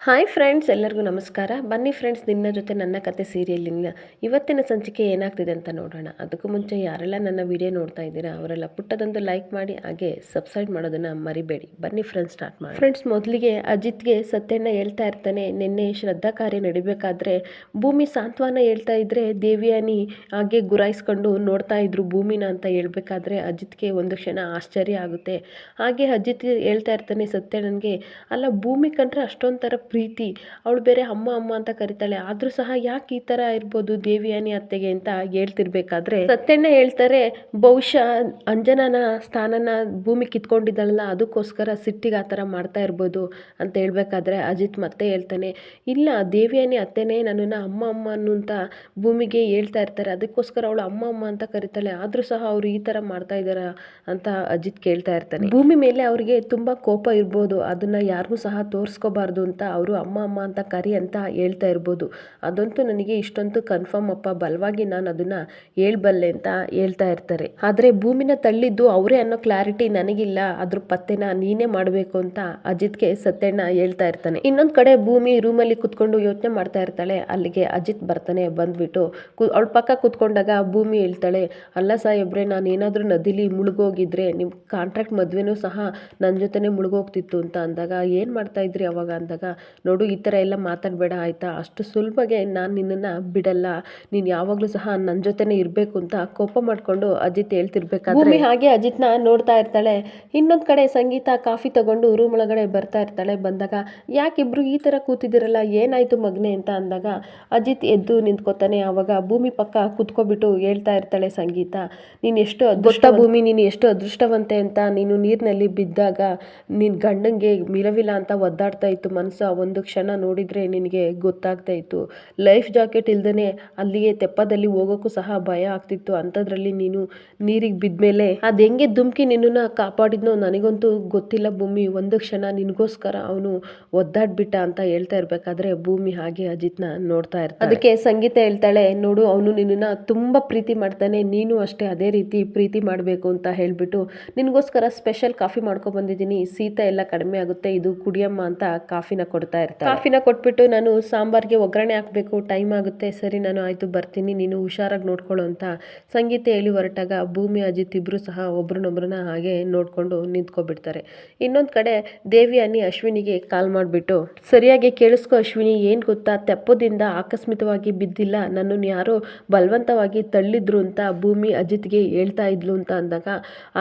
Hi friends, ಎಲ್ಲರಿಗೂ ನಮಸ್ಕಾರ. ಬನ್ನಿ ಫ್ರೆಂಡ್ಸ್, ನಿನ್ನ ಜೊತೆ ನನ್ನ ಕತೆ ಸೀರಿಯಲಿನ ಇವತ್ತಿನ ಸಂಚಿಕೆ ಏನಾಗ್ತಿದೆ ಅಂತ ನೋಡೋಣ. ಅದಕ್ಕೂ ಮುಂಚೆ ಯಾರೆಲ್ಲ ನನ್ನ ವಿಡಿಯೋ ನೋಡ್ತಾ ಇದ್ದೀರಾ ಅವರೆಲ್ಲ ಪುಟ್ಟದೊಂದು ಲೈಕ್ ಮಾಡಿ, ಹಾಗೆ ಸಬ್ಸ್ಕ್ರೈಬ್ ಮಾಡೋದನ್ನು ಮರಿಬೇಡಿ. ಬನ್ನಿ ಫ್ರೆಂಡ್ಸ್, ಸ್ಟಾರ್ಟ್ ಮಾಡಿ. ಫ್ರೆಂಡ್ಸ್, ಮೊದಲಿಗೆ ಅಜಿತ್ಗೆ ಸತ್ಯಣ್ಣ ಹೇಳ್ತಾ ಇರ್ತಾನೆ, ನಿನ್ನೆ ಶ್ರದ್ಧಾ ಕಾರ್ಯ ನಡಿಬೇಕಾದ್ರೆ ಭೂಮಿ ಸಾಂತ್ವನ ಹೇಳ್ತಾ ಇದ್ರೆ ದೇವಿಯಾನಿ ಹಾಗೆ ಗುರಾಯಿಸ್ಕೊಂಡು ನೋಡ್ತಾ ಇದ್ರು ಭೂಮಿನ ಅಂತ ಹೇಳ್ಬೇಕಾದ್ರೆ ಅಜಿತ್ಗೆ ಒಂದು ಕ್ಷಣ ಆಶ್ಚರ್ಯ ಆಗುತ್ತೆ. ಹಾಗೆ ಅಜಿತ್ ಹೇಳ್ತಾ ಇರ್ತಾನೆ ಸತ್ಯಣ್ಣನಿಗೆ, ಅಲ್ಲ ಭೂಮಿ ಕಂಡ್ರೆ ಅಷ್ಟೊಂಥರ ಪ್ರೀತಿ, ಅವಳು ಬೇರೆ ಅಮ್ಮ ಅಮ್ಮ ಅಂತ ಕರಿತಾಳೆ, ಆದ್ರೂ ಸಹ ಯಾಕೆ ಈ ತರ ಇರ್ಬೋದು ದೇವಿಯಾನಿ ಅತ್ತೆಗೆ ಅಂತ ಹೇಳ್ತಿರ್ಬೇಕಾದ್ರೆ ಸತ್ಯಣ್ಣ ಹೇಳ್ತಾರೆ, ಬಹುಶಃ ಅಂಜನಾನ ಸ್ಥಾನನ ಭೂಮಿ ಕಿತ್ಕೊಂಡಿದ್ದಾಳಲ್ಲ, ಅದಕ್ಕೋಸ್ಕರ ಸಿಟ್ಟಿಗೆ ಆ ಥರ ಮಾಡ್ತಾ ಇರ್ಬೋದು ಅಂತ ಹೇಳ್ಬೇಕಾದ್ರೆ ಅಜಿತ್ ಮತ್ತೆ ಹೇಳ್ತಾನೆ, ಇಲ್ಲ ದೇವಿಯಾನಿ ಅತ್ತೆನೇ ನನ್ನನ್ನು ಅಮ್ಮ ಅಮ್ಮ ಅನ್ನುವಂತ ಭೂಮಿಗೆ ಹೇಳ್ತಾ ಇರ್ತಾರೆ, ಅದಕ್ಕೋಸ್ಕರ ಅವಳು ಅಮ್ಮ ಅಮ್ಮ ಅಂತ ಕರಿತಾಳೆ, ಆದ್ರೂ ಸಹ ಅವ್ರು ಈ ತರ ಮಾಡ್ತಾ ಇದಾರ ಅಂತ ಅಜಿತ್ ಕೇಳ್ತಾ ಇರ್ತಾನೆ. ಭೂಮಿ ಮೇಲೆ ಅವ್ರಿಗೆ ತುಂಬಾ ಕೋಪ ಇರ್ಬೋದು, ಅದನ್ನ ಯಾರಿಗೂ ಸಹ ತೋರಿಸ್ಕೋಬಾರ್ದು ಅಂತ ಅವರು ಅಮ್ಮ ಅಮ್ಮ ಅಂತ ಕರಿ ಅಂತ ಹೇಳ್ತಾ ಇರ್ಬೋದು. ಅದಂತೂ ನನಗೆ ಇಷ್ಟೊಂದು ಕನ್ಫರ್ಮ್ ಅಪ್ಪ, ಬಲವಾಗಿ ನಾನು ಅದನ್ನ ಹೇಳ್ಬಲ್ಲೆ ಅಂತ ಹೇಳ್ತಾ ಇರ್ತಾರೆ. ಆದ್ರೆ ಭೂಮಿನ ತಳ್ಳಿದ್ದು ಅವರೇ ಅನ್ನೋ ಕ್ಲಾರಿಟಿ ನನಗಿಲ್ಲ, ಅದ್ರ ಪತ್ತೆನ ನೀನೇ ಮಾಡಬೇಕು ಅಂತ ಅಜಿತ್ಗೆ ಸತ್ಯಣ್ಣ ಹೇಳ್ತಾ ಇರ್ತಾನೆ. ಇನ್ನೊಂದ್ ಕಡೆ ಭೂಮಿ ರೂಮಲ್ಲಿ ಕುತ್ಕೊಂಡು ಯೋಚನೆ ಮಾಡ್ತಾ ಇರ್ತಾಳೆ. ಅಲ್ಲಿಗೆ ಅಜಿತ್ ಬರ್ತಾನೆ. ಬಂದ್ಬಿಟ್ಟು ಅವಳ ಪಕ್ಕ ಕುತ್ಕೊಂಡಾಗ ಭೂಮಿ ಹೇಳ್ತಾಳೆ, ಅಲ್ಲ ಸಾಹೇಬ್ರೆ, ನಾನು ಏನಾದ್ರೂ ನದಿಲಿ ಮುಳುಗೋಗಿದ್ರೆ ನಿಮ್ ಕಾಂಟ್ರಾಕ್ಟ್ ಮದ್ವೆನೂ ಸಹ ನನ್ನ ಜೊತೆನೆ ಮುಳುಗೋಗ್ತಿತ್ತು ಅಂತ ಅಂದಾಗ, ಏನ್ ಮಾಡ್ತಾ ಇದ್ರಿ ಅವಾಗ ಅಂದಾಗ, ನೋಡು ಈ ಥರ ಎಲ್ಲ ಮಾತಾಡಬೇಡ ಆಯಿತಾ, ಅಷ್ಟು ಸುಲಭಗೆ ನಾನು ನಿನ್ನನ್ನು ಬಿಡಲ್ಲ, ನೀನು ಯಾವಾಗಲೂ ಸಹ ನನ್ನ ಜೊತೆನೇ ಇರಬೇಕು ಅಂತ ಕೋಪ ಮಾಡಿಕೊಂಡು ಅಜಿತ್ ಹೇಳ್ತಿರ್ಬೇಕಾದ್ರೆ ಭೂಮಿ ಹಾಗೆ ಅಜಿತ್ನ ನೋಡ್ತಾ ಇರ್ತಾಳೆ. ಇನ್ನೊಂದು ಕಡೆ ಸಂಗೀತ ಕಾಫಿ ತಗೊಂಡು ರೂಮ್ ಒಳಗಡೆ ಬರ್ತಾ ಇರ್ತಾಳೆ. ಬಂದಾಗ ಯಾಕಿಬ್ರು ಈ ಥರ ಕೂತಿದ್ದೀರಲ್ಲ, ಏನಾಯಿತು ಮಗನೆ ಅಂತ ಅಂದಾಗ ಅಜಿತ್ ಎದ್ದು ನಿಂತ್ಕೋತಾನೆ. ಆವಾಗ ಭೂಮಿ ಪಕ್ಕ ಕುತ್ಕೊಬಿಟ್ಟು ಹೇಳ್ತಾ ಇರ್ತಾಳೆ ಸಂಗೀತ, ನೀನು ಎಷ್ಟು ಗೊತ್ತಾ ಭೂಮಿ, ನೀನು ಎಷ್ಟು ಅದೃಷ್ಟವಂತೆ ಅಂತ, ನೀನು ನೀರಿನಲ್ಲಿ ಬಿದ್ದಾಗ ನಿನ್ನ ಗಂಡಂಗೆ ಮಿರವಿಲ್ಲ ಅಂತ ಒದ್ದಾಡ್ತಾ ಇತ್ತು ಮನಸ್ಸು, ಒಂದು ಕ್ಷಣ ನೋಡಿದರೆ ನಿನಗೆ ಗೊತ್ತಾಗ್ತಾ ಇತ್ತು, ಲೈಫ್ ಜಾಕೆಟ್ ಇಲ್ದೇ ಅಲ್ಲಿಗೆ ತೆಪ್ಪದಲ್ಲಿ ಹೋಗೋಕ್ಕೂ ಸಹ ಭಯ ಆಗ್ತಿತ್ತು, ಅಂಥದ್ರಲ್ಲಿ ನೀನು ನೀರಿಗೆ ಬಿದ್ಮೇಲೆ ಅದು ಹೆಂಗೆ ಧುಮುಕಿ ನಿನ್ನನ್ನು ಕಾಪಾಡಿದ್ನೋ ನನಗಂತೂ ಗೊತ್ತಿಲ್ಲ ಭೂಮಿ, ಒಂದು ಕ್ಷಣ ನಿನಗೋಸ್ಕರ ಅವನು ಒದ್ದಾಡ್ಬಿಟ್ಟ ಅಂತ ಹೇಳ್ತಾ ಇರಬೇಕಾದ್ರೆ ಭೂಮಿ ಹಾಗೆ ಅಜಿತ್ನ ನೋಡ್ತಾ ಇರ್ತಾಳೆ. ಅದಕ್ಕೆ ಸಂಗೀತ ಹೇಳ್ತಾಳೆ, ನೋಡು ಅವನು ನಿನ್ನನ್ನು ತುಂಬ ಪ್ರೀತಿ ಮಾಡ್ತಾನೆ, ನೀನು ಅಷ್ಟೇ ಅದೇ ರೀತಿ ಪ್ರೀತಿ ಮಾಡಬೇಕು ಅಂತ ಹೇಳ್ಬಿಟ್ಟು ನಿನಗೋಸ್ಕರ ಸ್ಪೆಷಲ್ ಕಾಫಿ ಮಾಡ್ಕೊಂಡು ಬಂದಿದ್ದೀನಿ, ಶೀತ ಎಲ್ಲ ಕಡಿಮೆ ಆಗುತ್ತೆ, ಇದು ಕುಡಿಯಮ್ಮ ಅಂತ ಕಾಫಿನ ಕೊಡ್ತಾ ಇರ್ತಾರೆ. ಕಾಫಿನ ಕೊಟ್ಬಿಟ್ಟು, ನಾನು ಸಾಂಬಾರ್ಗೆ ಒಗ್ಗರಣೆ ಹಾಕಬೇಕು, ಟೈಮ್ ಆಗುತ್ತೆ, ಸರಿ ನಾನು ಆಯಿತು ಬರ್ತೀನಿ, ನೀನು ಹುಷಾರಾಗಿ ನೋಡ್ಕೊಳ್ಳೋ ಅಂತ ಸಂಗೀತ ಹೇಳಿ ಹೊರಟಾಗ ಭೂಮಿ ಅಜಿತ್ ಇಬ್ಬರು ಸಹ ಒಬ್ರನ್ನೊಬ್ರನ್ನ ಹಾಗೆ ನೋಡಿಕೊಂಡು ನಿಂತ್ಕೊಬಿಡ್ತಾರೆ. ಇನ್ನೊಂದು ಕಡೆ ದೇವಿಯಾನಿ ಅಶ್ವಿನಿಗೆ ಕಾಲ್ ಮಾಡಿಬಿಟ್ಟು, ಸರಿಯಾಗಿ ಕೇಳಿಸ್ಕೊ ಅಶ್ವಿನಿ, ಏನು ಗೊತ್ತಾ, ತೆಪ್ಪದಿಂದ ಆಕಸ್ಮಿಕವಾಗಿ ಬಿದ್ದಿಲ್ಲ, ನನ್ನನ್ನು ಯಾರೋ ಬಲವಂತವಾಗಿ ತಳ್ಳಿದ್ರು ಅಂತ ಭೂಮಿ ಅಜಿತ್ಗೆ ಹೇಳ್ತಾ ಇದ್ಲು ಅಂತ ಅಂದಾಗ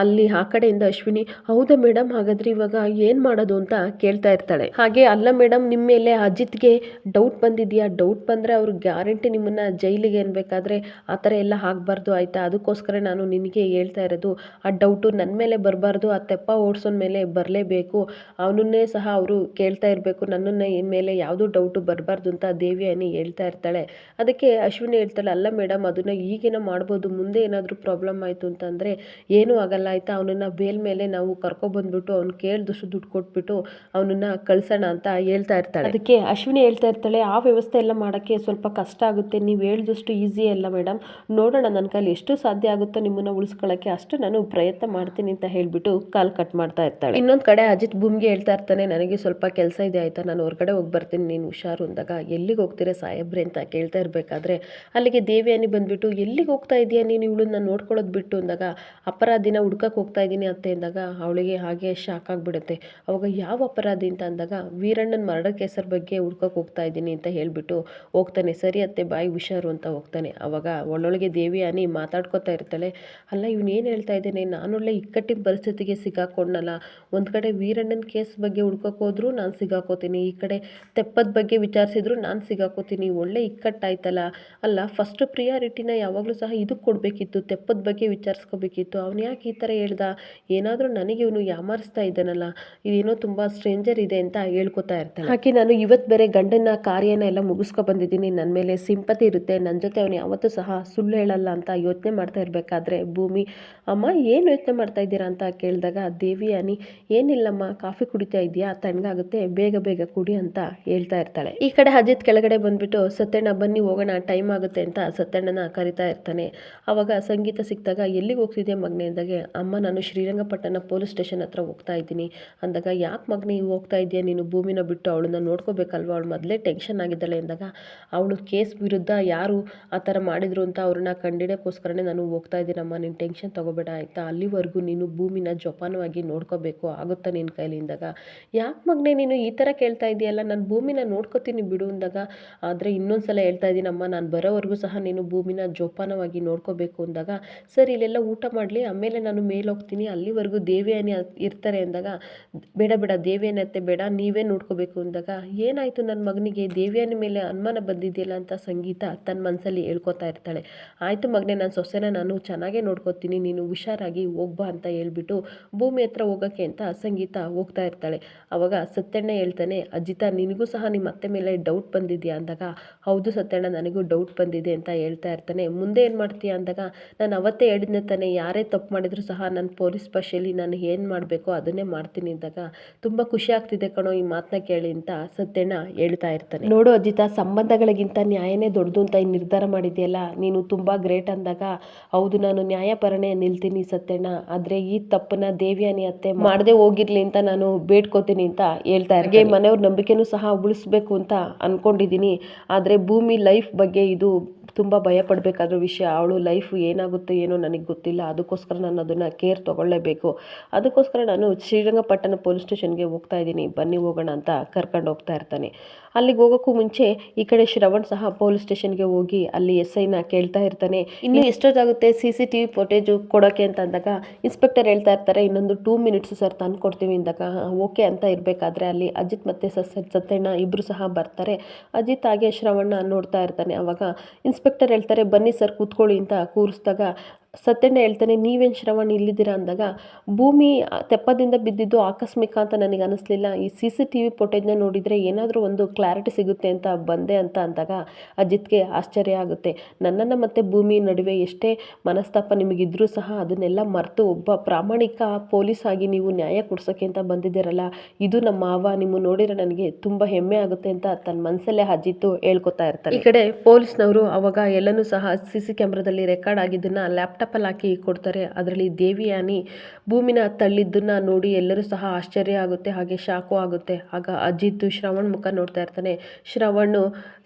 ಅಲ್ಲಿ ಆ ಕಡೆಯಿಂದ ಅಶ್ವಿನಿ, ಹೌದಾ ಮೇಡಮ್, ಹಾಗಾದ್ರೆ ಇವಾಗ ಏನು ಮಾಡೋದು ಅಂತ ಕೇಳ್ತಾ ಇರ್ತಾಳೆ. ಹಾಗೆ ಅಲ್ಲ ಮೇಡಮ್, ನಿಮ್ಮ ಮೇಲೆ ಅಜಿತ್ಗೆ ಡೌಟ್ ಬಂದಿದೆಯಾ, ಡೌಟ್ ಬಂದರೆ ಅವ್ರು ಗ್ಯಾರಂಟಿ ನಿಮ್ಮನ್ನು ಜೈಲಿಗೆ ಅನ್ಬೇಕಾದ್ರೆ ಆ ಥರ ಎಲ್ಲ ಆಗಬಾರ್ದು ಆಯಿತಾ, ಅದಕ್ಕೋಸ್ಕರ ನಾನು ನಿನಗೆ ಹೇಳ್ತಾ ಇರೋದು, ಆ ಡೌಟು ನನ್ನ ಮೇಲೆ ಬರಬಾರ್ದು, ಆ ತೆಪ್ಪ ಓಡಿಸೋನ ಮೇಲೆ ಬರಲೇಬೇಕು, ಅವನನ್ನೇ ಸಹ ಅವರು ಕೇಳ್ತಾ ಇರಬೇಕು, ನನ್ನನ್ನು ಮೇಲೆ ಯಾವುದೂ ಡೌಟು ಬರಬಾರ್ದು ಅಂತ ದೇವಿಯಾನಿ ಹೇಳ್ತಾ ಇರ್ತಾಳೆ. ಅದಕ್ಕೆ ಅಶ್ವಿನಿ ಹೇಳ್ತಾಳೆ, ಅಲ್ಲ ಮೇಡಮ್, ಅದನ್ನು ಈಗೇನೋ ಮಾಡ್ಬೋದು, ಮುಂದೆ ಏನಾದರೂ ಪ್ರಾಬ್ಲಮ್ ಆಯಿತು ಅಂತಂದರೆ ಏನೂ ಆಗಲ್ಲ ಆಯಿತಾ, ಅವನನ್ನು ಬೇಲ್ ಮೇಲೆ ನಾವು ಕರ್ಕೊಬಂದ್ಬಿಟ್ಟು ಅವ್ನು ಕೇಳಿದಷ್ಟು ದುಡ್ಡು ಕೊಟ್ಬಿಟ್ಟು ಅವನನ್ನು ಕಳ್ಸೋಣ ಅಂತ ಹೇಳ್ತಾ ಇರ್ತಾಳೆ. ಅದಕ್ಕೆ ಅಶ್ವಿನಿ ಹೇಳ್ತಾ ಇರ್ತಾಳೆ, ಆ ವ್ಯವಸ್ಥೆ ಎಲ್ಲ ಮಾಡೋಕ್ಕೆ ಸ್ವಲ್ಪ ಕಷ್ಟ ಆಗುತ್ತೆ, ನೀವು ಹೇಳಿದಷ್ಟು ಈಸಿ ಅಲ್ಲ ಮೇಡಮ್, ನೋಡೋಣ ನನ್ನ ಕೈಲಿ ಎಷ್ಟು ಸಾಧ್ಯ ಆಗುತ್ತೋ ನಿಮ್ಮನ್ನು ಉಳಿಸ್ಕೊಳ್ಳೋಕ್ಕೆ ಅಷ್ಟು ನಾನು ಪ್ರಯತ್ನ ಮಾಡ್ತೀನಿ ಅಂತ ಹೇಳಿಬಿಟ್ಟು ಕಾಲ್ ಕಟ್ ಮಾಡ್ತಾ ಇರ್ತಾಳೆ. ಇನ್ನೊಂದು ಕಡೆ ಅಜಿತ್ ಭೂಮಿಗೆ ಹೇಳ್ತಾ ಇರ್ತಾನೆ, ನನಗೆ ಸ್ವಲ್ಪ ಕೆಲಸ ಇದೆ ಆಯಿತಾ, ನಾನು ಹೊರಗಡೆ ಹೋಗಿ ಬರ್ತೀನಿ, ನೀನು ಹುಷಾರು ಅಂದಾಗ, ಎಲ್ಲಿಗೆ ಹೋಗ್ತೀರಾ ಸಾಹೇಬ್ರೆ ಅಂತ ಕೇಳ್ತಾ ಇರಬೇಕಾದ್ರೆ ಅಲ್ಲಿಗೆ ದೇವಿಯಾನಿ ಬಂದುಬಿಟ್ಟು, ಎಲ್ಲಿಗೆ ಹೋಗ್ತಾ ಇದೆಯಾ ನೀನು, ಇವಳನ್ನ ನೋಡ್ಕೊಳ್ಳೋದು ಬಿಟ್ಟು ಅಂದಾಗ, ಅಪರಾಧಿನ ಹುಡ್ಕಕ್ಕೆ ಹೋಗ್ತಾ ಇದ್ದೀನಿ ಅತ್ತೆ ಅಂದಾಗ ಅವಳಿಗೆ ಹಾಗೆ ಶಾಕ್ ಆಗಿಬಿಡುತ್ತೆ. ಅವಾಗ ಯಾವ ಅಪರಾಧಿ ಅಂತ ಅಂದಾಗ, ವೀರಣ್ಣನ ಮರ್ಡರ್ ಕೇಸರ ಬಗ್ಗೆ ಹುಡ್ಕಕ್ಕೆ ಹೋಗ್ತಾ ಇದ್ದೀನಿ ಅಂತ ಹೇಳಿಬಿಟ್ಟು ಹೋಗ್ತಾನೆ. ಸರಿ ಅತ್ತೆ ಬಾಯಿ ಹುಷಾರು ಅಂತ ಹೋಗ್ತಾನೆ. ಅವಾಗ ಒಳ್ಳೊಳಗೆ ದೇವಿಯಾನಿ ಮಾತಾಡ್ಕೊತಾ ಇರ್ತಾಳೆ, ಅಲ್ಲ ಇವನು ಏನು ಹೇಳ್ತಾ ಇದ್ದೇನೆ, ನಾನೊಳ್ಳೆ ಇಕ್ಕಟ್ಟಿನ ಪರಿಸ್ಥಿತಿಗೆ ಸಿಗಾಕೊಂಡಲ್ಲ, ಒಂದು ಕಡೆ ವೀರಣ್ಣನ ಕೇಸ್ ಬಗ್ಗೆ ಹುಡ್ಕಕ್ಕೆ ಹೋದ್ರು ನಾನು ಸಿಗಾಕೋತೀನಿ, ಈ ಕಡೆ ತೆಪ್ಪದ ಬಗ್ಗೆ ವಿಚಾರಿಸಿದ್ರು ನಾನು ಸಿಗಾಕೋತೀನಿ, ಒಳ್ಳೆ ಇಕ್ಕಟ್ಟಾಯ್ತಲ್ಲ, ಅಲ್ಲ ಫಸ್ಟ್ ಪ್ರಿಯಾರಿಟಿನ ಯಾವಾಗಲೂ ಸಹ ಇದಕ್ಕೆ ಕೊಡಬೇಕಿತ್ತು, ತೆಪ್ಪದ ಬಗ್ಗೆ ವಿಚಾರಿಸ್ಕೋಬೇಕಿತ್ತು, ಅವನು ಯಾಕೆ ಈ ಥರ ಹೇಳ್ದ, ಏನಾದರೂ ನನಗೆ ಇವನು ಯಾಮಾರಿಸ್ತಾ ಇದ್ದಾನಲ್ಲ, ಇದೇನೋ ತುಂಬ ಸ್ಟ್ರೇಂಜರ್ ಇದೆ ಅಂತ ಹೇಳ್ಕೊತಾ ಇರ್ತಾಳೆ. ಹಾಗೆ ನಾನು ಇವತ್ತು ಬೇರೆ ಗಂಡನ ಕಾರ್ಯನ ಎಲ್ಲ ಮುಗಿಸ್ಕೊ ಬಂದಿದ್ದೀನಿ, ನನ್ನ ಮೇಲೆ ಸಿಂಪತಿ ಇರುತ್ತೆ, ನನ್ನ ಜೊತೆ ಅವನು ಯಾವತ್ತೂ ಸಹ ಸುಳ್ಳು ಹೇಳಲ್ಲ ಅಂತ ಯೋಚನೆ ಮಾಡ್ತಾ ಇರಬೇಕಾದ್ರೆ ಭೂಮಿ, ಅಮ್ಮ ಏನು ಯೋಚನೆ ಮಾಡ್ತಾ ಇದ್ದೀರಾ ಅಂತ ಕೇಳಿದಾಗ ದೇವಿಯಾನಿ, ಏನಿಲ್ಲಮ್ಮ, ಕಾಫಿ ಕುಡಿತಾ ಇದೆಯಾ, ತಣ್ಣಗಾಗುತ್ತೆ, ಬೇಗ ಬೇಗ ಕುಡಿ ಅಂತ ಹೇಳ್ತಾ ಇರ್ತಾಳೆ. ಈ ಕಡೆ ಅಜಿತ್ ಕೆಳಗಡೆ ಬಂದ್ಬಿಟ್ಟು, ಸತ್ಯಣ್ಣ ಬನ್ನಿ ಹೋಗೋಣ, ಟೈಮ್ ಆಗುತ್ತೆ ಅಂತ ಸತ್ಯಣ್ಣನ ಕರಿತಾ ಇರ್ತಾನೆ. ಅವಾಗ ಸಂಗೀತ ಸಿಕ್ಕಿದಾಗ, ಎಲ್ಲಿಗೆ ಹೋಗ್ತಿದ್ದೆ ಮಗನೆ ಅಂದಾಗೆ, ಅಮ್ಮ ನಾನು ಶ್ರೀರಂಗಪಟ್ಟಣ ಪೊಲೀಸ್ ಸ್ಟೇಷನ್ ಹತ್ರ ಹೋಗ್ತಾ ಇದ್ದೀನಿ ಅಂದಾಗ, ಯಾಕೆ ಮಗನೇ ಹೋಗ್ತಾ ಇದೆಯಾ ನೀನು ಭೂಮಿನ ಬಿಟ್ಟು, ಅವಳನ್ನ ನೋಡ್ಕೋಬೇಕಲ್ವ, ಅವಳು ಮೊದಲೇ ಟೆನ್ಷನ್ ಆಗಿದ್ದಾಳೆ ಎಂದಾಗ ಅವಳು ಕೇಸ್ ವಿರುದ್ಧ ಯಾರು ಆ ಥರ ಮಾಡಿದ್ರು ಅಂತ ಅವ್ರನ್ನ ಕಂಡಿಡಿಯೋಕ್ಕೋಸ್ಕರನೇ ನಾನು ಹೋಗ್ತಾ ಇದ್ದೀನಮ್ಮ, ನೀನು ಟೆನ್ಷನ್ ತೊಗೋಬೇಡ ಆಯಿತಾ, ಅಲ್ಲಿವರೆಗೂ ನೀನು ಭೂಮಿನ ಜೋಪಾನವಾಗಿ ನೋಡ್ಕೋಬೇಕು, ಆಗುತ್ತಾ ನಿನ್ನ ಕೈಲಿ ಅಂದಾಗ, ಯಾಕೆ ಮಗನೇ ನೀನು ಈ ಥರ ಕೇಳ್ತಾ ಇದೆಯಲ್ಲ, ನಾನು ಭೂಮಿನ ನೋಡ್ಕೋತೀನಿ ಬಿಡು ಅಂದಾಗ, ಆದರೆ ಇನ್ನೊಂದು ಸಲ ಹೇಳ್ತಾ ಇದ್ದೀನಮ್ಮ, ನಾನು ಬರೋವರೆಗೂ ಸಹ ನೀನು ಭೂಮಿನ ಜೋಪಾನವಾಗಿ ನೋಡ್ಕೋಬೇಕು ಅಂದಾಗ, ಸರ್ ಇಲ್ಲೆಲ್ಲ ಊಟ ಮಾಡಲಿ ಆಮೇಲೆ ನಾನು ಮೇಲೆ ಹೋಗ್ತೀನಿ, ಅಲ್ಲಿವರೆಗೂ ದೇವಿಯಾನಿ ಇರ್ತಾರೆ ಅಂದಾಗ, ಬೇಡ ಬೇಡ ದೇವಿಯಾನಿ ಅತ್ತೆ ಬೇಡ, ನೀವೇ ನೋಡ್ಕೋಬೇಕು ಅಂದಾಗ, ಏನಾಯಿತು ನನ್ನ ಮಗನಿಗೆ ದೇವಿಯಾನಿ ಮೇಲೆ ಅನುಮಾನ ಬಂದಿದೆಯಲ್ಲ ಅಂತ ಸಂಗೀತ ತನ್ನ ಮನಸ್ಸಲ್ಲಿ ಹೇಳ್ಕೊತಾ ಇರ್ತಾಳೆ. ಆಯಿತು ಮಗನೇ, ನಾನು ಸೊಸೆನ ನಾನು ಚೆನ್ನಾಗೇ ನೋಡ್ಕೋತೀನಿ, ನೀನು ಹುಷಾರಾಗಿ ಹೋಗ್ಬಾ ಅಂತ ಹೇಳ್ಬಿಟ್ಟು ಭೂಮಿ ಹತ್ರ ಹೋಗೋಕ್ಕೆ ಅಂತ ಸಂಗೀತ ಹೋಗ್ತಾ ಇರ್ತಾಳೆ. ಅವಾಗ ಸತ್ಯಣ್ಣ ಹೇಳ್ತಾನೆ, ಅಜಿತಾ ನಿನಗೂ ಸಹ ನಿಮ್ಮ ಅತ್ತೆ ಮೇಲೆ ಡೌಟ್ ಬಂದಿದೆಯಾ ಅಂದಾಗ, ಹೌದು ಸತ್ಯಣ್ಣ ನನಗೂ ಡೌಟ್ ಬಂದಿದೆ ಅಂತ ಹೇಳ್ತಾ ಇರ್ತಾನೆ. ಮುಂದೆ ಏನು ಮಾಡ್ತೀಯಾ ಅಂದಾಗ, ನಾನು ಅವತ್ತೇ ಹೇಳಿದ್ನೆ ತಾನೆ, ಯಾರೇ ತಪ್ಪು ಮಾಡಿದ್ರು ಸಹ ನಾನು ಪೊಲೀಸ್ ಭಾಷೆಯಲ್ಲಿ ನಾನು ಏನು ಮಾಡಬೇಕೋ ಅದನ್ನೇ ಮಾಡ್ತೀನಿ ಅಂದಾಗ, ತುಂಬ ಖುಷಿ ಆಗ್ತಿದೆ ಕಣೋ ಈ ಮಾತನ್ನ ಕೇಳಿ ಅಂತ ಸತ್ಯಣ್ಣ ಹೇಳ್ತಾ ಇರ್ತಾನೆ. ನೋಡು ಅಜಿತಾ, ಸಂಬಂಧಗಳಿಗಿಂತ ನ್ಯಾಯನೇ ದೊಡ್ಡದು ಅಂತ ಈ ನಿರ್ಧಾರ ಮಾಡಿದೆಯಲ್ಲ, ನೀನು ತುಂಬ ಗ್ರೇಟ್ ಅಂದಾಗ, ಹೌದು ನಾನು ನ್ಯಾಯಪರನೇ ನಿಲ್ತೀನಿ ಸತ್ಯಣ್ಣ, ಆದರೆ ಈ ತಪ್ಪನ್ನ ದೇವಿಯಾನಿ ಅತ್ತೆ ಮಾಡದೆ ಹೋಗಿರ್ಲಿ ಅಂತ ನಾನು ಬೇಡ್ಕೋತೀನಿ ಅಂತ ಹೇಳ್ತಾ ಇರ್ತಾರೆ. ಮನೆಯವ್ರ ನಂಬಿಕೆನೂ ಸಹ ಉಳಿಸ್ಬೇಕು ಅಂತ ಅನ್ಕೊಂಡಿದ್ದೀನಿ, ಆದರೆ ಭೂಮಿ ಲೈಫ್ ಬಗ್ಗೆ ಇದು ತುಂಬ ಭಯ ಪಡಬೇಕಾದ ವಿಷಯ, ಅವಳು ಲೈಫ್ ಏನಾಗುತ್ತೋ ಏನೋ ನನಗೆ ಗೊತ್ತಿಲ್ಲ, ಅದಕ್ಕೋಸ್ಕರ ನಾನು ಅದನ್ನು ಕೇರ್ ತೊಗೊಳ್ಳೇಬೇಕು, ಅದಕ್ಕೋಸ್ಕರ ನಾನು ಶ್ರೀರಂಗಪಟ್ಟಣ ಪೊಲೀಸ್ ಸ್ಟೇಷನ್ಗೆ ಹೋಗ್ತಾ ಇದ್ದೀನಿ, ಬನ್ನಿ ಹೋಗೋಣ ಅಂತ ಕರ್ಕೊಂಡು ಹೋಗ್ತಾ ಇರ್ತಾನೆ. ಅಲ್ಲಿಗೆ ಹೋಗೋಕ್ಕೂ ಮುಂಚೆ ಈ ಕಡೆ ಶ್ರವಣ್ ಸಹ ಪೊಲೀಸ್ ಸ್ಟೇಷನ್ಗೆ ಹೋಗಿ ಅಲ್ಲಿ SIನ ಕೇಳ್ತಾ ಇರ್ತಾನೆ, ಇನ್ನು ಎಷ್ಟೊತ್ತಾಗುತ್ತೆ CCTV ಫುಟೇಜು ಕೊಡೋಕ್ಕೆ ಅಂತ ಅಂದಾಗ, ಇನ್ಸ್ಪೆಕ್ಟರ್ ಹೇಳ್ತಾ ಇರ್ತಾರೆ ಇನ್ನೊಂದು 2 ಮಿನಿಟ್ಸ್ ಸರ್ ತಂದು ಕೊಡ್ತೀವಿ ಅಂದಾಗ, ಓಕೆ ಅಂತ ಇರಬೇಕಾದ್ರೆ ಅಲ್ಲಿ ಅಜಿತ್ ಮತ್ತು ಸತ್ಯಣ್ಣ ಇಬ್ಬರು ಸಹ ಬರ್ತಾರೆ. ಅಜಿತ್ ಹಾಗೆ ಶ್ರವಣ್ಣ ನೋಡ್ತಾ ಇರ್ತಾನೆ. ಅವಾಗ ಇನ್ಸ್ಪೆಕ್ಟರ್ ಹೇಳ್ತಾರೆ, ಬನ್ನಿ ಸರ್ ಕೂತ್ಕೊಳ್ಳಿ ಅಂತ ಕೂರಿಸಿದಾಗ, ಸತ್ಯಣ್ಣ ಹೇಳ್ತಾನೆ, ನೀವೇನು ಶ್ರವಣ್ ಇಲ್ಲಿದ್ದೀರಾ ಅಂದಾಗ, ಭೂಮಿ ತೆಪ್ಪದಿಂದ ಬಿದ್ದಿದ್ದು ಆಕಸ್ಮಿಕ ಅಂತ ನನಗೆ ಅನ್ನಿಸ್ಲಿಲ್ಲ, ಈ CCTV ಫುಟೇಜ್ನ ನೋಡಿದರೆ ಏನಾದರೂ ಒಂದು ಕ್ಲಾರಿಟಿ ಸಿಗುತ್ತೆ ಅಂತ ಬಂದೆ ಅಂತ ಅಂದಾಗ, ಅಜಿತ್ಗೆ ಆಶ್ಚರ್ಯ ಆಗುತ್ತೆ. ನನ್ನನ್ನು ಮತ್ತು ಭೂಮಿ ನಡುವೆ ಎಷ್ಟೇ ಮನಸ್ತಾಪ ನಿಮಗಿದ್ರೂ ಸಹ ಅದನ್ನೆಲ್ಲ ಮರೆತು ಒಬ್ಬ ಪ್ರಾಮಾಣಿಕ ಪೊಲೀಸ್ ಆಗಿ ನೀವು ನ್ಯಾಯ ಕೊಡ್ಸೋಕ್ಕೆ ಅಂತ ಬಂದಿದ್ದೀರಲ್ಲ, ಇದು ನಮ್ಮ ಮಾವ, ನಿಮ್ಮ ನೋಡಿದ್ರೆ ನನಗೆ ತುಂಬ ಹೆಮ್ಮೆ ಆಗುತ್ತೆ ಅಂತ ತನ್ನ ಮನಸ್ಸಲ್ಲೇ ಅಜಿತ್ ಹೇಳ್ಕೊತಾ ಇರ್ತಾರೆ. ಈ ಕಡೆ ಪೊಲೀಸ್ನವರು ಅವಾಗ ಎಲ್ಲನೂ ಸಹ CC ಕ್ಯಾಮ್ರಾದಲ್ಲಿ ರೆಕಾರ್ಡ್ ಆಗಿದ್ದನ್ನು ಲ್ಯಾಪ್ಟಾಪಲ್ಲಿ ಹಾಕಿ ಕೊಡ್ತಾರೆ. ಅದರಲ್ಲಿ ದೇವಿಯಾನಿ ಭೂಮಿನ ತಳ್ಳಿದ್ದನ್ನು ನೋಡಿ ಎಲ್ಲರೂ ಸಹ ಆಶ್ಚರ್ಯ ಆಗುತ್ತೆ, ಹಾಗೆ ಶಾಕು ಆಗುತ್ತೆ. ಆಗ ಅಜಿತ್ ಶ್ರವಣ್ ಮುಖ ನೋಡ್ತಾ ಇರ್ತಾನೆ, ಶ್ರವಣ್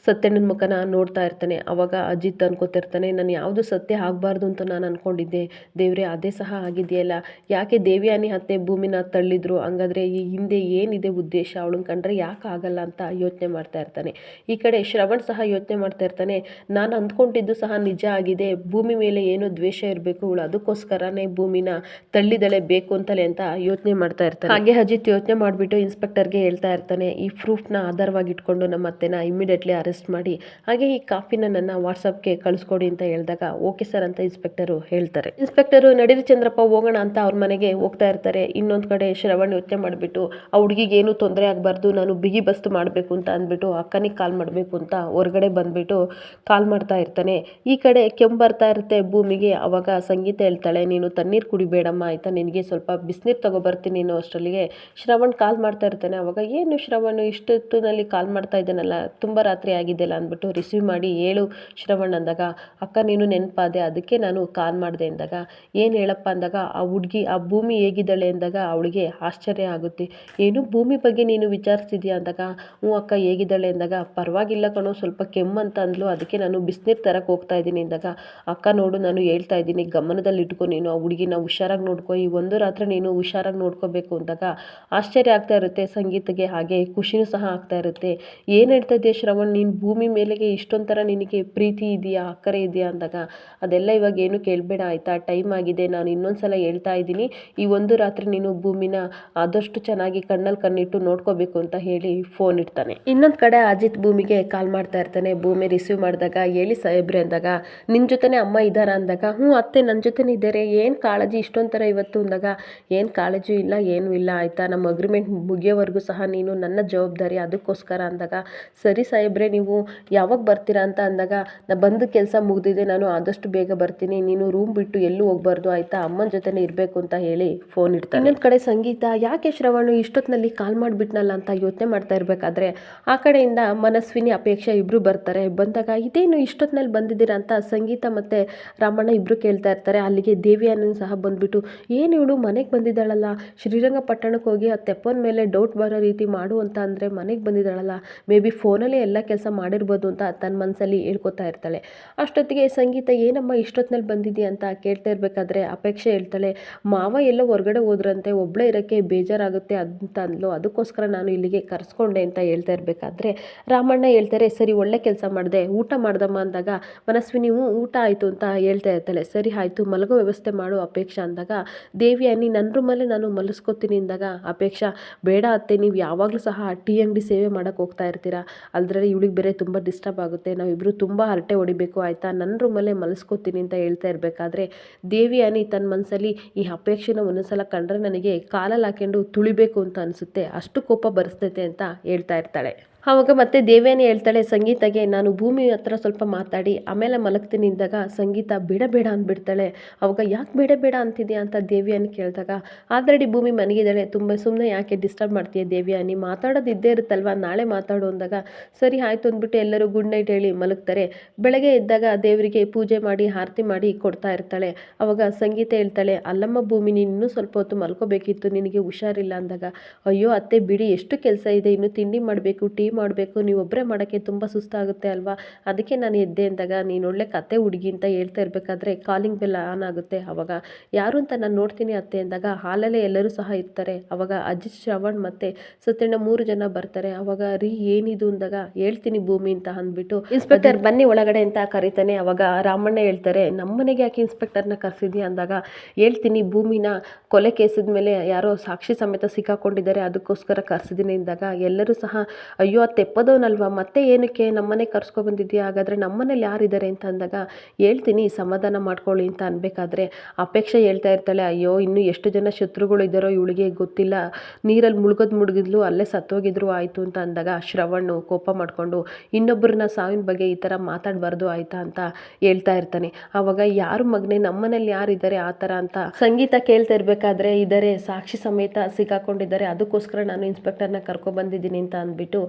ಸತ್ಯಣ್ಣನ ಮುಖನ ನೋಡ್ತಾ ಇರ್ತಾನೆ. ಅವಾಗ ಅಜಿತ್ ಅನ್ಕೋತಿರ್ತಾನೆ, ನಾನು ಯಾವುದು ಸತ್ಯ ಆಗಬಾರ್ದು ಅಂತ ನಾನು ಅಂದ್ಕೊಂಡಿದ್ದೆ, ದೇವ್ರೆ ಅದೇ ಸಹ ಆಗಿದೆಯಲ್ಲ, ಯಾಕೆ ದೇವಿಯಾನಿ ಅತ್ತೆ ಭೂಮಿನ ತಳ್ಳಿದ್ರು, ಹಂಗಾದ್ರೆ ಈ ಹಿಂದೆ ಏನಿದೆ ಉದ್ದೇಶ, ಅವಳನ್ನ ಕಂಡ್ರೆ ಯಾಕೆ ಆಗಲ್ಲ ಅಂತ ಯೋಚನೆ ಮಾಡ್ತಾ ಇರ್ತಾನೆ. ಈ ಕಡೆ ಶ್ರವಣ್ ಸಹ ಯೋಚನೆ ಮಾಡ್ತಾ ಇರ್ತಾನೆ, ನಾನು ಅಂದ್ಕೊಂಡಿದ್ದು ಸಹ ನಿಜ ಆಗಿದೆ, ಭೂಮಿ ಮೇಲೆ ಏನೋ ದ್ವೇಷ ಇರಬೇಕು, ಅವಳು ಅದಕ್ಕೋಸ್ಕರನೇ ಭೂಮಿನ ತಳ್ಳಿದಳೆ ಬೇಕು ಅಂತಲೇ ಅಂತ ಯೋಚನೆ ಮಾಡ್ತಾ ಇರ್ತಾನೆ. ಹಾಗೆ ಅಜಿತ್ ಯೋಚನೆ ಮಾಡಿಬಿಟ್ಟು ಇನ್ಸ್ಪೆಕ್ಟರ್ಗೆ ಹೇಳ್ತಾ ಇರ್ತಾನೆ, ಈ ಪ್ರೂಫ್ನ ಆಧಾರವಾಗಿ ಇಟ್ಕೊಂಡು ನಮ್ಮ ಅತ್ತೆನ ಇಮಿಡಿಯೇಟ್ಲಿ ಅರೆಸ್ಟ್ ಮಾಡಿ, ಹಾಗೆ ಈ ಕಾಪಿನ ನನ್ನ ವಾಟ್ಸಪ್ಗೆ ಕಳಿಸ್ಕೊಡಿ ಅಂತ ಹೇಳಿದಾಗ, ಓಕೆ ಸರ್ ಅಂತ ಇನ್ಸ್ಪೆಕ್ಟರು ಹೇಳ್ತಾರೆ. ಇನ್ಸ್ಪೆಕ್ಟರು ನಡೀರಿ ಚಂದ್ರಪ್ಪ ಹೋಗೋಣ ಅಂತ ಅವ್ರ ಮನೆಗೆ ಹೋಗ್ತಾ ಇರ್ತಾರೆ. ಇನ್ನೊಂದು ಕಡೆ ಶ್ರವಣ್ ಯೋಚನೆ ಮಾಡಿಬಿಟ್ಟು, ಆ ಹುಡುಗಿಗೆ ಏನೂ ತೊಂದರೆ ಆಗಬಾರ್ದು, ನಾನು ಬಿಗಿ ಬಸ್ತು ಮಾಡಬೇಕು ಅಂತ ಅಂದ್ಬಿಟ್ಟು ಅಕ್ಕನಿಗೆ ಕಾಲ್ ಮಾಡಬೇಕು ಅಂತ ಹೊರಗಡೆ ಬಂದುಬಿಟ್ಟು ಕಾಲ್ ಮಾಡ್ತಾ ಇರ್ತಾನೆ. ಈ ಕಡೆ ಕೆಮ್ಮು ಬರ್ತಾ ಇರುತ್ತೆ ಭೂಮಿಗೆ. ಅವಾಗ ಸಂಗೀತ ಹೇಳ್ತಾಳೆ, ನೀನು ತಣ್ಣೀರು ಕುಡಿಬೇಡಮ್ಮ ಆಯಿತಾ, ನಿನಗೆ ಸ್ವಲ್ಪ ಬಿಸಿನೀರು ತೊಗೊಬರ್ತೀನಿ ಅನ್ನೋ ಅಷ್ಟರಲ್ಲಿಗೆ ಶ್ರವಣ್ ಕಾಲ್ ಮಾಡ್ತಾ ಇರ್ತಾನೆ. ಅವಾಗ ಏನು ಶ್ರವಣ್ ಇಷ್ಟೊತ್ತಿನಲ್ಲಿ ಕಾಲ್ ಮಾಡ್ತಾ ಇದ್ದಾನಲ್ಲ, ತುಂಬ ರಾತ್ರಿ ಆಗಿದೆಯಲ್ಲ ಅಂದ್ಬಿಟ್ಟು ರಿಸೀವ್ ಮಾಡಿ, ಹೇಳು ಶ್ರವಣ್ ಅಂದಾಗ, ಅಕ್ಕ ನೀನು ನೆನಪಾದೆ ಅದಕ್ಕೆ ನಾನು ಕಾಲ್ ಮಾಡಿದೆ ಅಂದಾಗ, ಏನು ಹೇಳಪ್ಪ ಅಂದಾಗ, ಆ ಹುಡುಗಿ ಆ ಭೂಮಿ ಹೇಗಿದ್ದಾಳೆ ಅಂದಾಗ ಅವಳಿಗೆ ಆಶ್ಚರ್ಯ ಆಗುತ್ತೆ. ಏನು ಭೂಮಿ ಬಗ್ಗೆ ನೀನು ವಿಚಾರಿಸಿದ್ಯಾ ಅಂದಾಗ, ಹ್ಞೂ ಅಕ್ಕ ಹೇಗಿದ್ದಾಳೆ ಅಂದಾಗ, ಪರವಾಗಿಲ್ಲ ಕಣೋ ಸ್ವಲ್ಪ ಕೆಮ್ಮು ಅಂತ ಅಂದ್ಲು, ಅದಕ್ಕೆ ನಾನು ಬಿಸಿನೀರು ತರಕ್ಕೆ ಹೋಗ್ತಾ ಇದ್ದೀನಿ ಅಂದಾಗ, ಅಕ್ಕ ನೋಡು ನಾನು ಹೇಳ್ತಾ ಇದ್ದೀನಿ ಗಮನದಲ್ಲಿ ಇಟ್ಕೊ, ನೀನು ಆ ಹುಡುಗಿನ ಹುಷಾರಾಗಿ ನೋಡ್ಕೊ, ಈ ಒಂದು ರಾತ್ರಿ ನೀನು ಹುಷಾರಾಗಿ ನೋಡ್ಕೋಬೇಕು ಅಂದಾಗ ಆಶ್ಚರ್ಯ ಆಗ್ತಾ ಇರುತ್ತೆ ಸಂಗೀತಗೆ, ಹಾಗೆ ಖುಷಿನೂ ಸಹ ಆಗ್ತಾ ಇರುತ್ತೆ. ಏನು ಹೇಳ್ತಾ ಇದೆಯಾ ಶ್ರವಣ್, ನೀನು ಭೂಮಿ ಮೇಲೆಗೆ ಇಷ್ಟೊಂಥರ ನಿನಗೆ ಪ್ರೀತಿ ಇದೆಯಾ, ಅಕ್ಕರೆ ಇದೆಯಾ ಅಂದಾಗ, ಅದೆಲ್ಲ ಇವಾಗ ಏನು ಕೇಳಬೇಡ ಆಯಿತಾ, ಟೈಮ್ ಆಗಿದೆ, ನಾನು ಇನ್ನೊಂದು ಸಲ ಹೇಳ್ತಾ ಇದ್ದೀನಿ, ಈ ಒಂದು ರಾತ್ರಿ ನೀನು ಭೂಮಿನ ಆದಷ್ಟು ಚೆನ್ನಾಗಿ ಕಣ್ಣಲ್ಲಿ ಕಣ್ಣಿಟ್ಟು ನೋಡ್ಕೋಬೇಕು ಅಂತ ಹೇಳಿ ಫೋನ್ ಇಡ್ತಾನೆ. ಇನ್ನೊಂದು ಕಡೆ ಅಜಿತ್ ಭೂಮಿಗೆ ಕಾಲ್ ಮಾಡ್ತಾ ಇರ್ತಾನೆ. ಭೂಮಿ ರಿಸೀವ್ ಮಾಡಿದಾಗ, ಹೇಳಿ ಸಾಹೇಬ್ರೆ ಅಂದಾಗ, ನಿನ್ನ ಜೊತೆನೇ ಅಮ್ಮ ಇದ್ದಾರಾ ಅಂದಾಗ, ಹ್ಞೂ ಅತ್ತೆ ನನ್ನ ಜೊತೆನೇ ಇದ್ದಾರೆ, ಏನು ಕಾಳಜಿ ಇಷ್ಟೊಂಥರ ಇವತ್ತು ಅಂದಾಗ, ಏನು ಕಾಳಜಿ ಇಲ್ಲ ಏನೂ ಇಲ್ಲ ಆಯಿತಾ, ನಮ್ಮ ಅಗ್ರಿಮೆಂಟ್ ಮುಗಿಯೋವರೆಗೂ ಸಹ ನೀನು ನನ್ನ ಜವಾಬ್ದಾರಿ, ಅದಕ್ಕೋಸ್ಕರ ಅಂದಾಗ, ಸರಿ ಸಾಹೇಬ್ರೆ ನೀವು ಯಾವಾಗ ಬರ್ತೀರಾ ಅಂತ ಅಂದಾಗ, ನಾನು ಬಂದು ಕೆಲಸ ಮುಗಿದಿದೆ, ನಾನು ಆದಷ್ಟು ಬೇಗ ಬರ್ತೀನಿ, ನೀನು ರೂಮ್ ಬಿಟ್ಟು ಎಲ್ಲೂ ಹೋಗ್ಬಾರ್ದು ಆಯಿತಾ, ಅಮ್ಮನ ಜೊತೆನೇ ಇರಬೇಕು ಅಂತ ಹೇಳಿ ಫೋನ್ ಇಡ್ತಾನೆ. ಇನ್ನೊಂದು ಕಡೆ ಸಂಗೀತ, ಯಾಕೆ ಶ್ರವಣ್ ಇಷ್ಟೊತ್ತಿನಲ್ಲಿ ಕಾಲ್ ಮಾಡಿಬಿಟ್ನಲ್ಲ ಅಂತ ಯೋಚನೆ ಮಾಡ್ತಾ ಇರಬೇಕಾದ್ರೆ, ಆ ಕಡೆಯಿಂದ ಮನಸ್ವಿನಿ ಅಪೇಕ್ಷೆ ಇಬ್ಬರು ಬರ್ತಾರೆ. ಬಂದಾಗ, ಇದೇನು ಇಷ್ಟೊತ್ತಿನಲ್ಲಿ ಬಂದಿದ್ದೀರಾ ಅಂತ ಸಂಗೀತ ಮತ್ತು ರಾಮಣ್ಣ ಇಬ್ಬರು ಕೇಳ್ತಾ ಇರ್ತಾರೆ. ಅಲ್ಲಿಗೆ ದೇವಿಯನ್ನು ಸಹ ಬಂದುಬಿಟ್ಟು ಏನು ಇವಳು ಮನೆಗೆ ಬಂದಿದ್ದಾಳಲ್ಲ, ಶ್ರೀರಂಗಪಟ್ಟಣಕ್ಕೆ ಹೋಗಿ ಆ ತೆಪ್ಪನ ಮೇಲೆ ಡೌಟ್ ಬರೋ ರೀತಿ ಮಾಡು ಅಂತ ಅಂದರೆ ಮನೆಗೆ ಬಂದಿದ್ದಾಳಲ್ಲ, ಮೇ ಬಿ ಫೋನಲ್ಲೇ ಎಲ್ಲ ಕೆಲಸ ಮಾಡಿರ್ಬೋದು ಅಂತ ತನ್ನ ಮನಸ್ಸಲ್ಲಿ ಹೇಳ್ಕೊತಾ ಇರ್ತಾಳೆ. ಅಷ್ಟೊತ್ತಿಗೆ ಸಂಗೀತ ಏನಮ್ಮ ಇಷ್ಟೊತ್ತಿನಲ್ಲಿ ಬಂದಿದ್ದೀಯ ಅಂತ ಕೇಳ್ತಾ ಇರಬೇಕಾದ್ರೆ ಅಪೇಕ್ಷೆ ಹೇಳ್ತಾಳೆ, ಮಾವ ಎಲ್ಲೋ ಹೊರಗಡೆ ಹೋದ್ರಂತೆ, ಒಬ್ಬಳೇ ಇರೋಕ್ಕೆ ಬೇಜಾರಾಗುತ್ತೆ ಅಂತ ಅಂದ್ಲು, ಅದಕ್ಕೋಸ್ಕರ ನಾನು ಇಲ್ಲಿಗೆ ಕರೆಸ್ಕೊಂಡೆ ಅಂತ ಹೇಳ್ತಾ ಇರಬೇಕಾದ್ರೆ ರಾಮಣ್ಣ ಹೇಳ್ತಾರೆ, ಸರಿ ಒಳ್ಳೆ ಕೆಲಸ ಮಾಡಿದೆ, ಊಟ ಮಾಡ್ದಮ್ಮ ಅಂದಾಗ ಮನಸ್ವಿನಿ ಊಟ ಆಯಿತು ಅಂತ ಹೇಳ್ತಾ ಇರ್ತಾಳೆ. ಸರಿ ಆಯಿತು ಮಲಗೋ ವ್ಯವಸ್ಥೆ ಮಾಡು ಅಪೇಕ್ಷಾ ಅಂದಾಗ ದೇವಿಯಾನಿ ನನ್ನ ರೂಮಲ್ಲೇ ನಾನು ಮಲಗಿಸ್ಕೊತೀನಿ ಅಂದಾಗ ಅಪೇಕ್ಷಾ ಬೇಡ ಅತ್ತೆ, ನೀವು ಯಾವಾಗಲೂ ಸಹ ಟೀ ಅಂಗಡಿ ಸೇವೆ ಮಾಡೋಕ್ಕೆ ಹೋಗ್ತಾ ಇರ್ತೀರಾ, ಅದರಲ್ಲಿ ಇವಳಿಗೆ ಬೇರೆ ತುಂಬ ಡಿಸ್ಟರ್ಬ್ ಆಗುತ್ತೆ, ನಾವಿಬ್ಬರು ತುಂಬ ಹರಟೆ ಹೊಡಿಬೇಕು ಆಯಿತಾ, ನನ್ನ ರೂಮಲ್ಲೇ ಮಲಗಿಸ್ಕೊತೀನಿ ಅಂತ ಹೇಳ್ತಾ ಇರಬೇಕಾದ್ರೆ ದೇವಿಯಾನಿ ತನ್ನ ಮನಸ್ಸಲ್ಲಿ ಈ ಅಪೇಕ್ಷೆನ ಒಂದೊಂದ್ಸಲ ಕಂಡ್ರೆ ನನಗೆ ಕಾಲಲ್ಲಿ ಹಾಕೊಂಡು ತುಳಿಬೇಕು ಅಂತ ಅನಿಸುತ್ತೆ, ಅಷ್ಟು ಕೋಪ ಬರಿಸ್ತೈತೆ ಅಂತ ಹೇಳ್ತಾ ಇರ್ತಾಳೆ. ಆವಾಗ ಮತ್ತೆ ದೇವ್ಯಾನಿ ಹೇಳ್ತಾಳೆ ಸಂಗೀತಗೆ, ನಾನು ಭೂಮಿ ಹತ್ರ ಸ್ವಲ್ಪ ಮಾತಾಡಿ ಆಮೇಲೆ ಮಲಗ್ತೀನಿ ಅಂದಾಗ ಸಂಗೀತ ಬೇಡ ಬೇಡ ಅಂದ್ಬಿಡ್ತಾಳೆ. ಅವಾಗ ಯಾಕೆ ಬೇಡ ಬೇಡ ಅಂತಿದ್ಯಾ ಅಂತ ದೇವ್ಯಾನಿ ಕೇಳಿದಾಗ ಆಲ್ರೆಡಿ ಭೂಮಿ ಮನಗಿದ್ದಾಳೆ, ತುಂಬ ಸುಮ್ಮನೆ ಯಾಕೆ ಡಿಸ್ಟರ್ಬ್ ಮಾಡ್ತೀಯ ದೇವ್ಯಾನಿ, ಮಾತಾಡೋದು ಇದ್ದೇ ಇರುತ್ತಲ್ವ, ನಾಳೆ ಮಾತಾಡು ಅಂದಾಗ ಸರಿ ಆಯಿತು ಅಂದ್ಬಿಟ್ಟು ಎಲ್ಲರೂ ಗುಡ್ ನೈಟ್ ಹೇಳಿ ಮಲಗ್ತಾರೆ. ಬೆಳಗ್ಗೆ ಎದ್ದಾಗ ದೇವರಿಗೆ ಪೂಜೆ ಮಾಡಿ ಆರತಿ ಮಾಡಿ ಕೊಡ್ತಾ ಇರ್ತಾಳೆ. ಅವಾಗ ಸಂಗೀತ ಹೇಳ್ತಾಳೆ, ಅಲ್ಲಮ್ಮ ಭೂಮಿ ನೀನು ಇನ್ನೂ ಸ್ವಲ್ಪ ಹೊತ್ತು ಮಲ್ಕೋಬೇಕಿತ್ತು, ನಿನಗೆ ಹುಷಾರಿಲ್ಲ ಅಂದಾಗ ಅಯ್ಯೋ ಅತ್ತೆ ಬಿಡಿ, ಎಷ್ಟು ಕೆಲಸ ಇದೆ, ಇನ್ನು ತಿಂಡಿ ಮಾಡಬೇಕು, ಟೀ ಮಾಡಬೇಕು, ನೀವೊಬ್ಬರೇ ಮಾಡೋಕ್ಕೆ ತುಂಬ ಸುಸ್ತಾಗುತ್ತೆ ಅಲ್ವಾ, ಅದಕ್ಕೆ ನಾನು ಎದ್ದೆ ಅಂದಾಗ ನೀನು ಒಳ್ಳೆ ಕತೆ ಹುಡುಗಿ ಅಂತ ಹೇಳ್ತಾ ಇರಬೇಕಾದ್ರೆ ಕಾಲಿಂಗ್ ಬೆಲ್ ಆನ್ ಆಗುತ್ತೆ. ಅವಾಗ ಯಾರು ಅಂತ ನಾನು ನೋಡ್ತೀನಿ ಅತ್ತೆ ಅಂದಾಗ ಹಾಲಲ್ಲೇ ಎಲ್ಲರೂ ಸಹ ಇರ್ತಾರೆ. ಅವಾಗ ಅಜಿತ್, ಶ್ರವಣ್ ಮತ್ತು ಸತ್ಯಣ್ಣ 3 ಜನ ಬರ್ತಾರೆ. ಅವಾಗ ರೀ ಏನಿದು ಅಂದಾಗ ಹೇಳ್ತೀನಿ ಭೂಮಿ ಅಂತ ಅಂದ್ಬಿಟ್ಟು ಇನ್ಸ್ಪೆಕ್ಟರ್ ಬನ್ನಿ ಒಳಗಡೆ ಅಂತ ಕರೀತಾನೆ. ಅವಾಗ ರಾಮಣ್ಣ ಹೇಳ್ತಾರೆ, ನಮ್ಮನೆಗೆ ಯಾಕೆ ಇನ್ಸ್ಪೆಕ್ಟರ್ನ ಕರೆಸಿದ್ಯಾ ಅಂದಾಗ ಹೇಳ್ತೀನಿ ಭೂಮಿನ ಕೊಲೆ ಕೇಸಿದ ಮೇಲೆ ಯಾರೋ ಸಾಕ್ಷಿ ಸಮೇತ ಸಿಕ್ಕಾಕೊಂಡಿದ್ದಾರೆ, ಅದಕ್ಕೋಸ್ಕರ ಕರೆಸಿದ್ದೀನಿ ಅಂದಾಗ ಎಲ್ಲರೂ ಸಹ ಅಯ್ಯೋ ಅದು ತೆಪ್ಪದವನಲ್ವಾ, ಮತ್ತೆ ಏನಕ್ಕೆ ನಮ್ಮನೆ ಕರ್ಸ್ಕೊಬಂದಿದ್ಯಾ, ಹಾಗಾದರೆ ನಮ್ಮನೇಲಿ ಯಾರಿದ್ದಾರೆ ಅಂತ ಅಂದಾಗ ಹೇಳ್ತೀನಿ ಸಮಾಧಾನ ಮಾಡ್ಕೊಳ್ಳಿ ಅಂತ ಅನ್ಬೇಕಾದ್ರೆ ಅಪೇಕ್ಷೆ ಹೇಳ್ತಾ ಇರ್ತಾಳೆ, ಅಯ್ಯೋ ಇನ್ನೂ ಎಷ್ಟು ಜನ ಶತ್ರುಗಳು ಇದ್ದಾರೋ ಇವಳಿಗೆ ಗೊತ್ತಿಲ್ಲ, ನೀರಲ್ಲಿ ಮುಳುಗಿದ್ಲು ಅಲ್ಲೇ ಸತ್ತೋಗಿದ್ರು ಆಯಿತು ಅಂತ ಅಂದಾಗ ಶ್ರವಣ್ಣು ಕೋಪ ಮಾಡಿಕೊಂಡು ಇನ್ನೊಬ್ಬರನ್ನ ಸಾವಿನ ಬಗ್ಗೆ ಈ ಥರ ಮಾತಾಡಬಾರ್ದು ಆಯಿತಾ ಅಂತ ಹೇಳ್ತಾ ಇರ್ತಾನೆ. ಆವಾಗ ಯಾರು ಮಗನೇ ನಮ್ಮನೇಲಿ ಯಾರಿದ್ದಾರೆ ಆ ಥರ ಅಂತ ಸಂಗೀತ ಕೇಳ್ತಾ ಇರಬೇಕಾದ್ರೆ ಇದ್ದಾರೆ, ಸಾಕ್ಷಿ ಸಮೇತ ಸಿಕ್ಕಾಕೊಂಡಿದ್ದಾರೆ, ಅದಕ್ಕೋಸ್ಕರ ನಾನು ಇನ್ಸ್ಪೆಕ್ಟರ್ನ ಕರ್ಕೊಬಂದಿದ್ದೀನಿ ಅಂತ ಅಂದ್ಬಿಟ್ಟು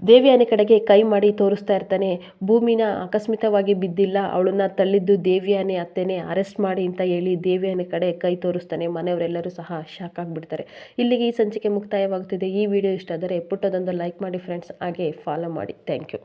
ದೇವ್ಯಾನಿ ಕಡೆಗೆ ಕೈ ಮಾಡಿ ತೋರಿಸ್ತಾ ಇರ್ತಾನೆ. ಭೂಮಿನ ಆಕಸ್ಮಿಕವಾಗಿ ಬಿದ್ದಿಲ್ಲ, ಅವಳನ್ನ ತಳ್ಳಿದ್ದು ದೇವ್ಯಾನಿ ಅತ್ತೆನೇ, ಅರೆಸ್ಟ್ ಮಾಡಿ ಅಂತ ಹೇಳಿ ದೇವ್ಯಾನಿ ಕಡೆ ಕೈ ತೋರಿಸ್ತಾನೆ. ಮನೆಯವರೆಲ್ಲರೂ ಸಹ ಶಾಕ್ ಆಗಿಬಿಡ್ತಾರೆ. ಇಲ್ಲಿಗೆ ಈ ಸಂಚಿಕೆ ಮುಕ್ತಾಯವಾಗುತ್ತಿದೆ. ಈ ವಿಡಿಯೋ ಇಷ್ಟ ಆದರೆ ಪುಟ್ಟದೊಂದು ಲೈಕ್ ಮಾಡಿ ಫ್ರೆಂಡ್ಸ್, ಹಾಗೆ ಫಾಲೋ ಮಾಡಿ. Thank you.